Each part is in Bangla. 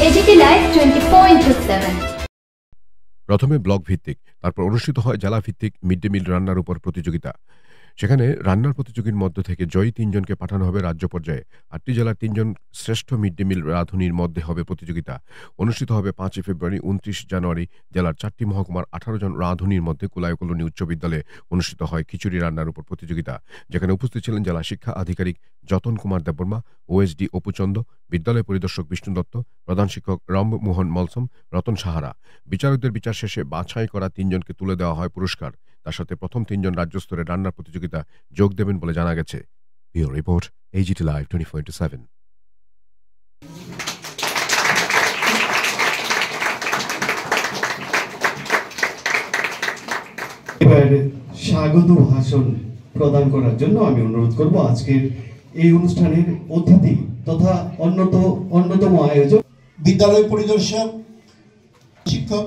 AGT live 24/7। প্রথমে ব্লক ভিত্তিক, তারপর অনুষ্ঠিত হয় জেলা ভিত্তিক মিড ডে মিল রান্নার উপর প্রতিযোগিতা। সেখানে রান্নার প্রতিযোগীর মধ্য থেকে জয়ী ৩ জনকে পাঠানো হবে রাজ্য পর্যায়ে। ৮টি জেলার ৩ জন শ্রেষ্ঠ মিড ডে মিল রাঁধুনির মধ্যে হবে প্রতিযোগিতা। অনুষ্ঠিত হবে ৫ ফেব্রুয়ারি, ২৯ জানুয়ারি। জেলার ৪টি মহকুমার ১৮ জন রাঁধুনির মধ্যে কুলায় কলোনি উচ্চ বিদ্যালয়ে অনুষ্ঠিত হয় খিচুড়ি রান্নার উপর প্রতিযোগিতা, যেখানে উপস্থিত ছিলেন জেলা শিক্ষা আধিকারিক যতন কুমার দেববর্মা, ওএসডি অপুচন্দ, বিদ্যালয় পরিদর্শক বিষ্ণু দত্ত, প্রধান শিক্ষক রামমোহন মলসম, রতন সাহারা। বিচারকদের বিচার শেষে বাছাই করা ৩ জনকে তুলে দেওয়া হয় পুরস্কার। তার সাথে প্রথম ৩ জন রাজ্য স্তরের রান্নার প্রতিযোগিতা যোগ দেবেন বলে জানা গেছে। Bureau report, AGT live 24/7। এবার স্বাগত ভাষণ প্রদান করার জন্য আমি অনুরোধ করব আজকের এই অনুষ্ঠানের অতিথি তথা অন্যতম আয়োজক বিদ্যালয় পরিদর্শক, শিক্ষক,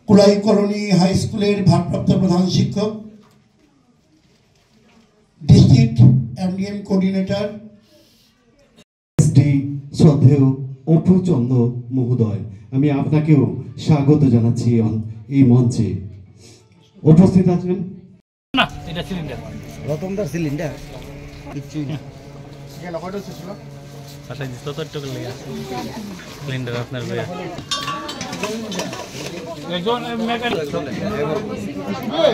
কুলাই কলোনি হাই স্কুলের ভারপ্রাপ্ত প্রধান শিক্ষক, ডিস্ট্রিক্ট এমডিএম কোঅর্ডিনেটর, এসডি শ্রদ্ধেয় অপুচন্দ মহোদয়, আমি আপনাকেও স্বাগত জানাচ্ছি এই মঞ্চে। উপস্থিত আছেন না, এটা সিলিন্ডার, রতনদার সিলিন্ডার কিচ্ছুই না। গেল কয়টা ছিল? আচ্ছা, 70 টাকা লেগে আছে সিলিন্ডার আপনার ভাইয়া। একজন মেকানিক চলে এই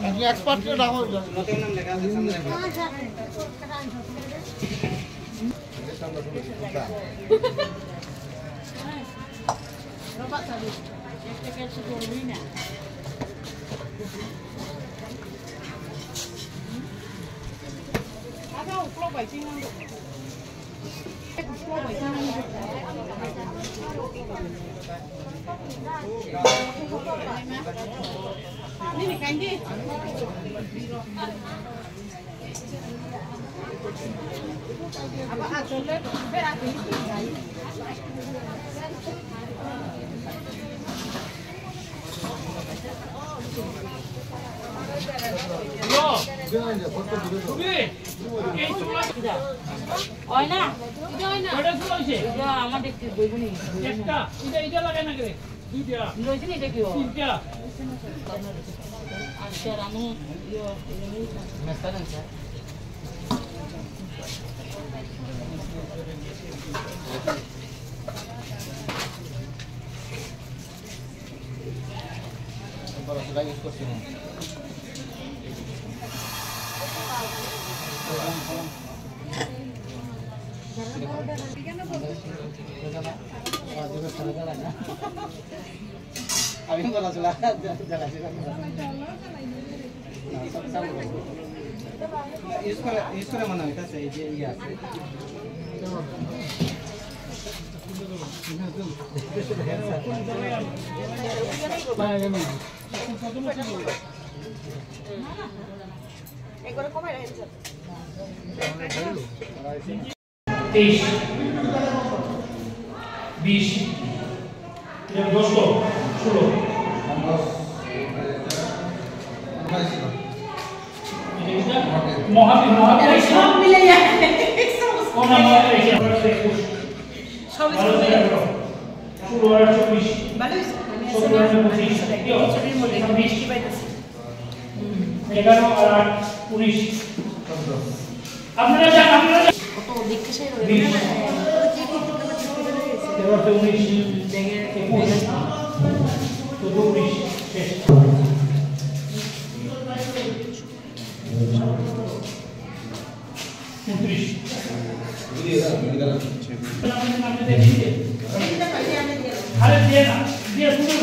আপনি এক্সপার্ট কে নাম হলো নতুন নাম লেখা আছে সামনে রবা সাবি একটা কিছু করবি না। আগা উপলো বাইচিং না উপলো বাইচিং না ini kanji apa aturnya berarti আমি বলা চলা ইউজ করে মনে হইতাছে এই যে ইয়ে আছে একবার কমাই রাখেন 23 20 16 মহাবীর সব মিলে যায় কোন মহাবীর সব শুরু আর 24 ভালো আছে আমি ছবির মধ্যে 20 কি পাইতেছি 11 আর 19 আপনারা কত দেখতে চাই রইল না 19 দেখে 21 তো 19 শেষ আরে দিয়ে না দিয়ে শুরু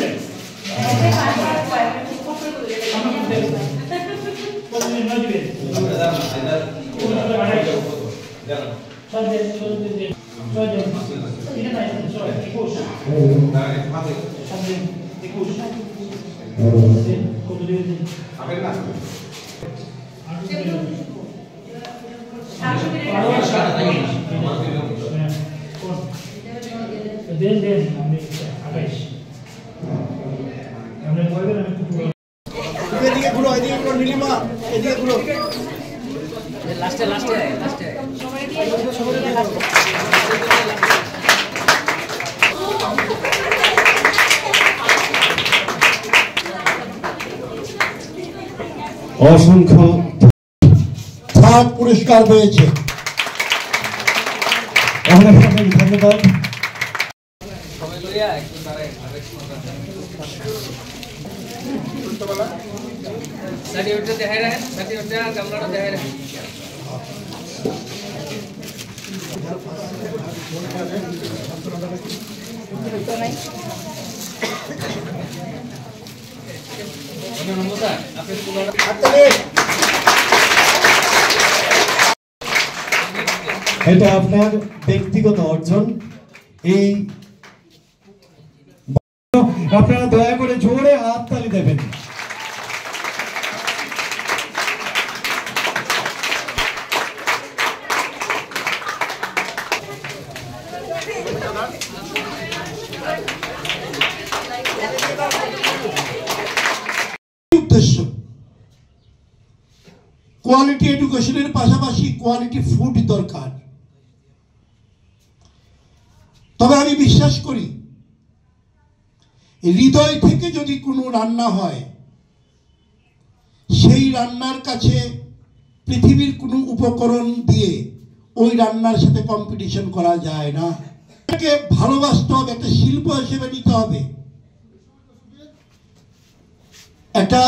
দে দেন আমি আকাশ আমরা বলবেন আমি এদিকে ঘুরো নীলিমা, এদিকে ঘুরো লাস্টে অসংখ্য থার্ড পুরস্কার পেয়েছে। অনেক অনেক ধন্যবাদ। এটা আপনার ব্যক্তিগত অর্জন। এই আপনারা দয়া করে জোরে হাততালি দেবেন। উদ্দেশ্য কোয়ালিটি এডুকেশনের পাশাপাশি কোয়ালিটি ফুড দরকার। তবে আমি বিশ্বাস করি হৃদয় থেকে যদি কোনো রান্না হয় সেই রান্নার কাছে পৃথিবীর কোনো উপকরণ দিয়ে ওই রান্নার সাথে কম্পিটিশন করা যায় না। এটাকে ভালোবাসতে হবে, একটা শিল্প হিসেবে নিতে হবে। একটা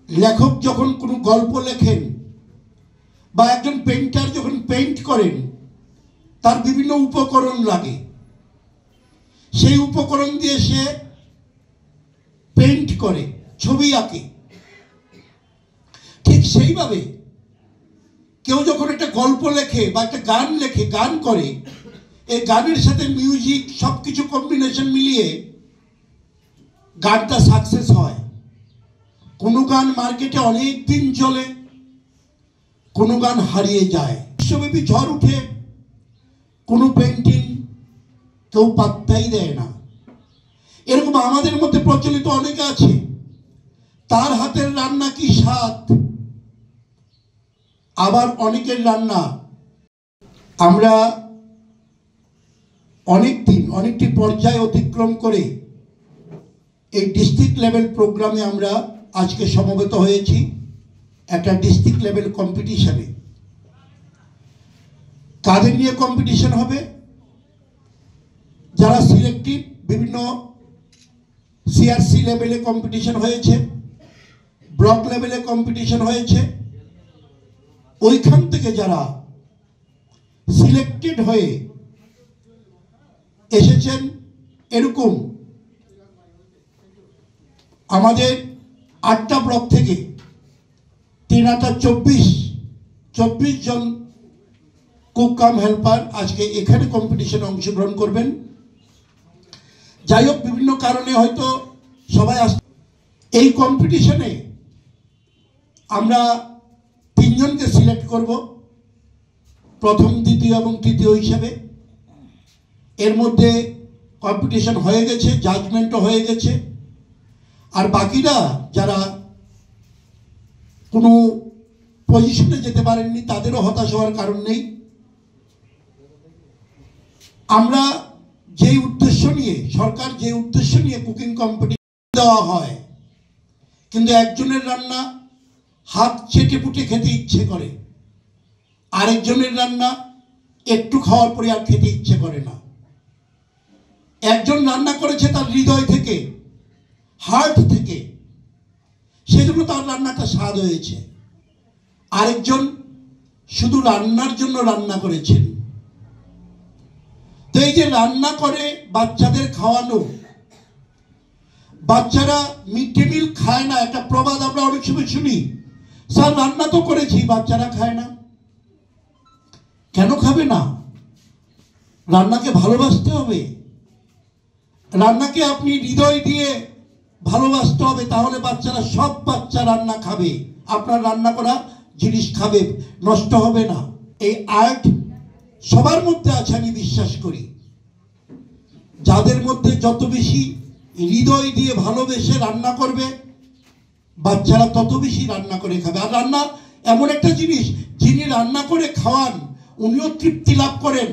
লেখক যখন কোনো গল্প লেখেন বা একজন পেইন্টার যখন পেইন্ট করেন তার বিভিন্ন উপকরণ লাগে, সেই উপকরণ দিয়ে সে পেইন্ট করে, ছবি আঁকে। ঠিক সেইভাবে কেউ যখন একটা গল্প লেখে বা একটা গান লেখে, গান করে, এই গানের সাথে মিউজিক সবকিছু কম্বিনেশন মিলিয়ে গানটা সাকসেস হয়। কোনো গান মার্কেটে অনেক দিন চলে, কোনো গান হারিয়ে যায়, বিশ্বব্যাপী ঝড় উঠে, কোনো পেন্টিং কেউ পাত্তাই দেয় না। এরকম আমাদের মধ্যে প্রচলিত অনেকে আছে, তার হাতের রান্না কি স্বাদ। আবার অনেকের রান্না আমরা অনেকটি পর্যায় অতিক্রম করে এই ডিস্ট্রিক্ট লেভেল প্রোগ্রামে আমরা আজকে সমবেত হয়েছি একটা ডিস্ট্রিক্ট লেভেল কম্পিটিশনে। কাদের নিয়ে কম্পিটিশন হবে? যারা সিলেক্টিভ, বিভিন্ন সিআরসি লেভেলে কম্পিটিশন হয়েছে, ব্লক লেভেলে কম্পিটিশন হয়েছে, ওইখান থেকে যারা সিলেক্টেড হয়ে এসেছেন, এরকম আমাদের 8টা ব্লক থেকে 24 জন কুক কাম হেল্পার আজকে এখানে কম্পিটিশনে অংশগ্রহণ করবেন। যাই হোক, বিভিন্ন কারণে হয়তো সবাই এই কম্পিটিশনে আমরা 3 জনকে সিলেক্ট করব, প্রথম, দ্বিতীয় এবং তৃতীয় হিসেবে। এর মধ্যে কম্পিটিশন হয়ে গেছে, জাজমেন্টও হয়ে গেছে। আর বাকিরা যারা কোনো পজিশনে যেতে পারেননি তাদেরও হতাশ হওয়ার কারণ নেই। আমরা যে উদ্দেশ্য নিয়ে, সরকার যে উদ্দেশ্য নিয়ে কুকিং কম্পিটিশন দেওয়া হয়, কিন্তু একজনের রান্না হাত চেটে পুটে খেতে ইচ্ছে করে, আরেকজনের রান্না একটু খাওয়ার পরে আর খেতে ইচ্ছে করে না। একজন রান্না করেছে তার হৃদয় থেকে, হার্ট থেকে, সেজন্য তার রান্নাটা স্বাদ হয়েছে। আরেকজন শুধু রান্নার জন্য রান্না করেছেন। তো এই যে রান্না করে বাচ্চাদের খাওয়ানো, বাচ্চারা মিড ডে মিল খায় না, একটা প্রবাদ আমরা অনেক সময় শুনি, স্যার রান্না তো করেছি, বাচ্চারা খায় না। কেন খাবে না? রান্নাকে ভালোবাসতে হবে, রান্নাকে আপনি হৃদয় দিয়ে ভালোবাসতে হবে, তাহলে বাচ্চারা, সব বাচ্চা রান্না খাবে, আপনার রান্না করা জিনিস খাবে, নষ্ট হবে না। এই আর্ট সবার মধ্যে আছে আমি বিশ্বাস করি। যাদের মধ্যে যত বেশি হৃদয় দিয়ে ভালোবেসে রান্না করবে, বাচ্চারা তত বেশি রান্না করে খাবে। আর রান্না এমন একটা জিনিস, যিনি রান্না করে খাওয়ান উনিও তৃপ্তি লাভ করেন।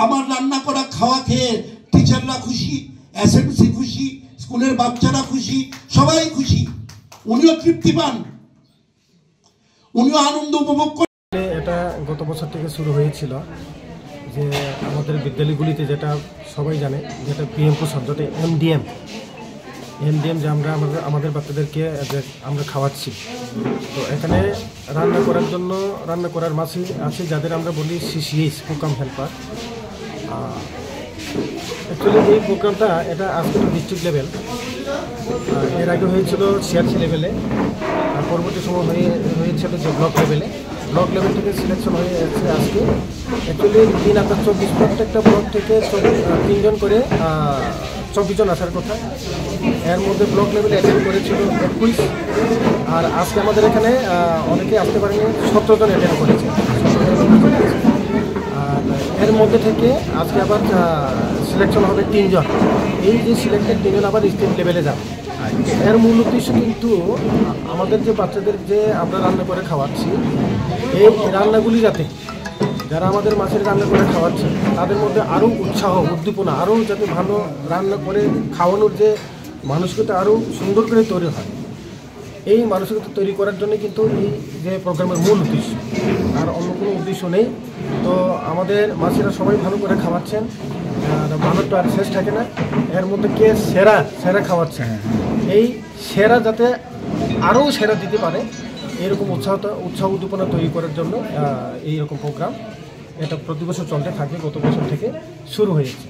আমার রান্না করা খাওয়া খেয়ে টিচাররা খুশি, এসএমসি খুশি, স্কুলের বাচ্চারা খুশি, সবাই খুশি, উনিও তৃপ্তি পান, উনিও আনন্দ উপভোগ করেন। এটা গত বছর থেকে শুরু হয়েছিল যে আমাদের বিদ্যালয়গুলিতে, যেটা সবাই জানে, যেটা পিএম পোষণ, যেটা এমডিএম যে আমরা আমাদের বাচ্চাদেরকে আমরা খাওয়াচ্ছি। তো এখানে রান্না করার মাসি আছে যাদের আমরা বলি সিসিএস, প্রোগ্রাম হেল্পার। অ্যাকচুয়ালি এই প্রোগ্রামটা এটা আজকে ডিস্ট্রিক্ট লেভেল, এর আগে হয়েছিল সিআরসি লেভেলে, আর পরবর্তী সময় হয়েছিল যে ব্লক লেভেল থেকে সিলেকশন হয়ে যাচ্ছে আজকে। অ্যাকচুয়ালি 3024 প্রত্যেকটা ব্লক থেকে 3 জন করে 24 জন আসার কথা। এর মধ্যে ব্লক লেভেলে অ্যাটেন্ড করেছিল 21, আর আজকে আমাদের এখানে অনেকে আসতে পারেনি, 17 জন অ্যাটেন্ড করেছে। আর এর মধ্যে থেকে আজকে আবার সিলেকশন হবে 3 জন। এই যে সিলেক্টেড 3 জন আবার স্টেট লেভেলে যাবে। এর মূল উদ্দেশ্য কিন্তু আমাদের যে বাচ্চাদের যে আমরা রান্না করে খাওয়াচ্ছি, এই রান্নাগুলি যাতে যারা আমাদের মাছের রান্না করে খাওয়াচ্ছে তাদের মধ্যে আরও উৎসাহ, উদ্দীপনা, আরও যাতে ভালো রান্না করে খাওয়ানোর যে মানসিকতা আরও সুন্দর করে তৈরি হয়, এই মানসিকতা তৈরি করার জন্য কিন্তু এই যে প্রোগ্রামের মূল উদ্দেশ্য, আর অন্য কোনো উদ্দেশ্য নেই। তো আমাদের মাছেরা সবাই ভালো করে খাওয়াচ্ছেন, ভালো তো আর শেষ থাকে না। এর মধ্যে কে সেরা খাওয়াচ্ছে, এই সেরা যাতে আরও সেরা দিতে পারে, এরকম উৎসাহ উদ্দীপনা তৈরি করার জন্য এইরকম প্রোগ্রাম এটা প্রতি বছর চলতে থাকে, গত বছর থেকে শুরু হয়েছে।